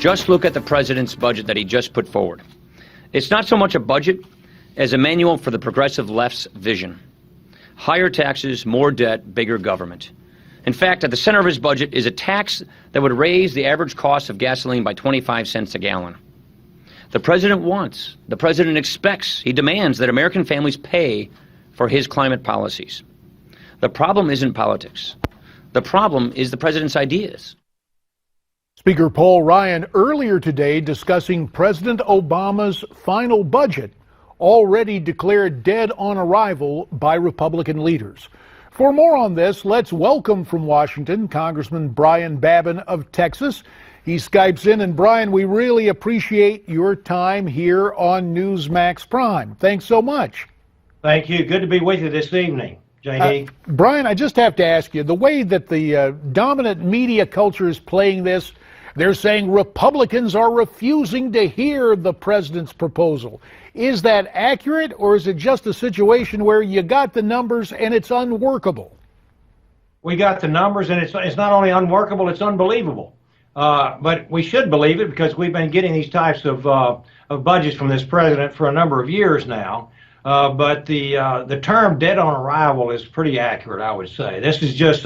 Just look at the president's budget that he just put forward. It's not so much a budget as a manual for the progressive left's vision. Higher taxes, more debt, bigger government. In fact, at the center of his budget is a tax that would raise the average cost of gasoline by 25 cents a gallon. The president wants, the president expects, he demands that American families pay for his climate policies. The problem isn't politics. The problem is the president's ideas. Speaker Paul Ryan earlier today discussing President Obama's final budget, already declared dead on arrival by Republican leaders. For more on this, let's welcome from Washington Congressman Brian Babin of Texas. He Skypes in, and Brian, we really appreciate your time here on Newsmax Prime. Thanks so much. Thank you. Good to be with you this evening, JD. Brian, I just have to ask you, the way that the dominant media culture is playing this, they're saying Republicans are refusing to hear the president's proposal. Is that accurate, or is it just a situation where you got the numbers and it's unworkable? We got the numbers, and it's not only unworkable, it's unbelievable. But we should believe it because we've been getting these types of budgets from this president for a number of years now. But the term "dead on arrival" is pretty accurate, I would say. This is just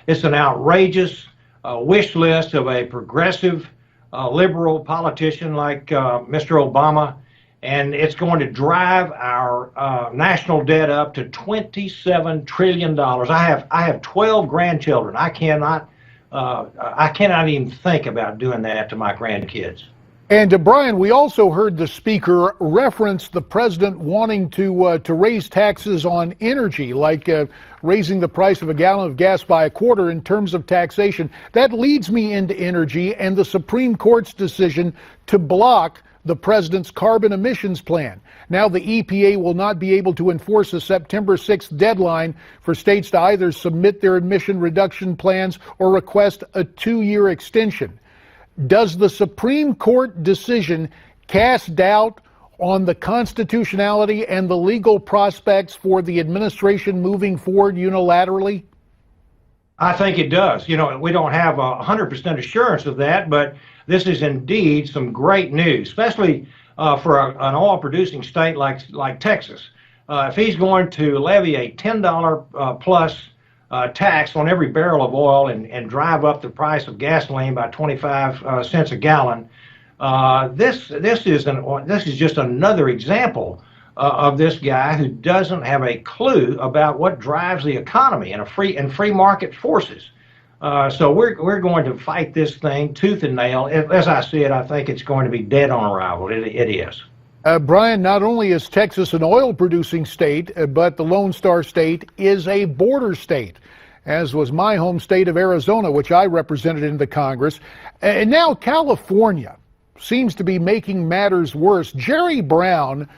it's an outrageous wish list of a progressive liberal politician like Mr. Obama, and it's going to drive our national debt up to $27 trillion. I have 12 grandchildren. I cannot even think about doing that to my grandkids. And Brian, we also heard the speaker reference the president wanting to raise taxes on energy, like raising the price of a gallon of gas by a quarter in terms of taxation. That leads me into energy and the Supreme Court's decision to block the president's carbon emissions plan. Now the EPA will not be able to enforce a September 6th deadline for states to either submit their emission reduction plans or request a 2-year extension. Does the Supreme Court decision cast doubt on the constitutionality and the legal prospects for the administration moving forward unilaterally? I think it does. You know, we don't have 100% assurance of that, but this is indeed some great news, especially for an oil-producing state like Texas. If he's going to levy a $10 plus tax on every barrel of oil and drive up the price of gasoline by 25 cents a gallon, this is just another example of this guy who doesn't have a clue about what drives the economy and free market forces. So we're going to fight this thing tooth and nail. As I said, I think it's going to be dead on arrival. It is. Brian, not only is Texas an oil-producing state, but the Lone Star State is a border state, as was my home state of Arizona, which I represented in the Congress. And now California seems to be making matters worse. Jerry Brown,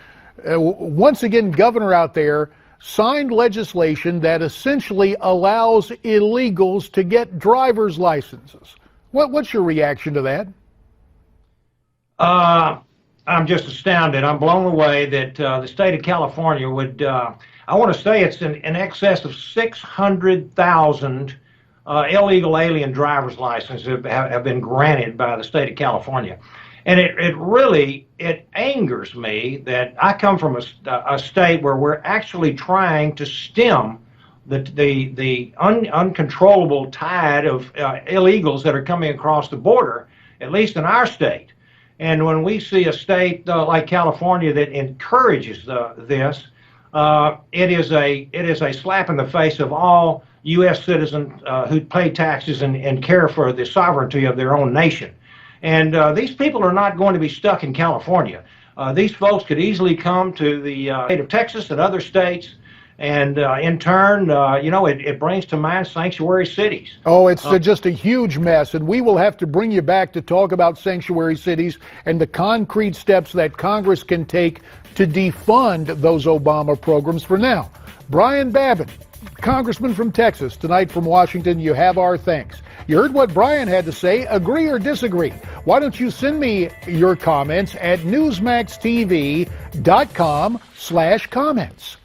once again governor out there, signed legislation that essentially allows illegals to get driver's licenses. What's your reaction to that? I'm just astounded. I'm blown away that the state of California would, I want to say it's in excess of 600,000 illegal alien driver's licenses have been granted by the state of California. And it really angers me that I come from a state where we're actually trying to stem the uncontrollable tide of illegals that are coming across the border, at least in our state. And when we see a state like California that encourages this, it is a slap in the face of all U.S. citizens who pay taxes and care for the sovereignty of their own nation. And these people are not going to be stuck in California. These folks could easily come to the state of Texas and other states, and in turn, it brings to mind sanctuary cities. Oh, it's just a huge mess, and we will have to bring you back to talk about sanctuary cities and the concrete steps that Congress can take to defund those Obama programs. For now, Brian Babin, Congressman from Texas, tonight from Washington, you have our thanks. You heard what Brian had to say. Agree or disagree? Why don't you send me your comments at newsmaxtv.com/comments.